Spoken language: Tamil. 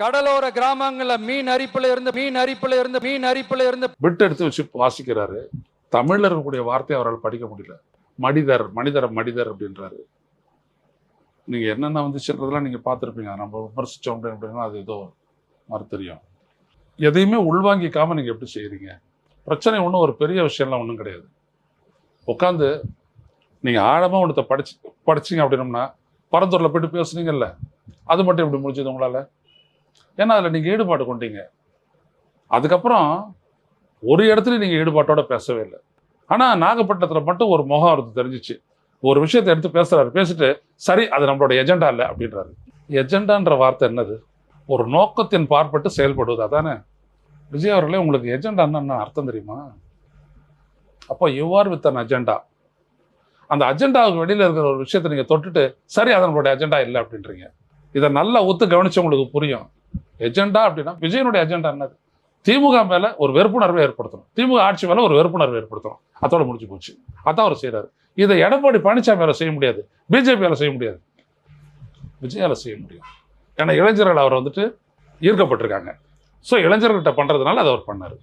கடலோர கிராமங்கள்ல மீன் அரிப்புல இருந்து பிட் எடுத்து வச்சு வாசிக்கிறாரு. தமிழ்ல இருக்கக்கூடிய வார்த்தையை அவரால் படிக்க முடியல. மனிதர் அப்படின்றாரு. நீங்க என்னென்ன வந்துச்சுன்றதெல்லாம் நீங்க பார்த்துருப்பீங்க. நம்ம விமர்சிச்சோம் அப்படின்னா அது ஏதோ மாதிரி தெரியும். எதையுமே உள்வாங்கிக்காம நீங்க எப்படி செய்யறீங்க? பிரச்சனை ஒன்றும் ஒரு பெரிய விஷயம்லாம் ஒன்றும் கிடையாது. உட்காந்து நீங்க ஆழமா ஒன்றத்தை படிச்சீங்க அப்படின்னோம்னா, பரந்தூர்ல போயிட்டு பேசுனீங்கல்ல, அது மட்டும் எப்படி முடிஞ்சது உங்களால? ஏன்னா அதில் நீங்கள் ஈடுபாடு கொண்டீங்க. அதுக்கப்புறம் ஒரு இடத்துல நீங்கள் ஈடுபாட்டோட பேசவே இல்லை. ஆனால் நாகப்பட்டினத்தில் மட்டும் ஒரு முகம் அவருக்கு தெரிஞ்சிச்சு. ஒரு விஷயத்தை எடுத்து பேசுறாரு, பேசிட்டு சரி அது நம்மளோட எஜெண்டா இல்லை அப்படின்றாரு. எஜெண்டான்ற வார்த்தை என்னது? ஒரு நோக்கத்தின் பார்ப்பட்டு செயல்படுவது அதானே? விஜய் அவர்களே, உங்களுக்கு எஜெண்டா என்ன அர்த்தம் தெரியுமா? அப்போ you are with an agenda. அந்த அஜெண்டாவுக்கு வெளியில் இருக்கிற ஒரு விஷயத்தை நீங்கள் தொட்டுட்டு சரி அது நம்மளுடைய அஜெண்டா இல்லை அப்படின்றீங்க. இதை நல்லா ஒத்து கவனிச்சவங்களுக்கு புரியும். எஜெண்டா அப்படின்னா விஜயனுடைய அஜெண்டா என்னது? திமுக மேல ஒரு வெறுப்புணர்வை ஏற்படுத்தணும், திமுக ஆட்சி மேல ஒரு வெறுப்புணர்வை ஏற்படுத்தணும். அதோட முடிஞ்சு போச்சு. அதான் அவர் செய்யறாரு. இதை எடப்பாடி பழனிசாமியால செய்ய முடியாது, பிஜேபியால செய்ய முடியாது, விஜயால செய்ய முடியும். ஏன்னா இளைஞர்கள் அவர் ஈர்க்கப்பட்டிருக்காங்க. ஸோ இளைஞர்கள்ட்ட பண்றதுனால அதை அவர் பண்ணாரு.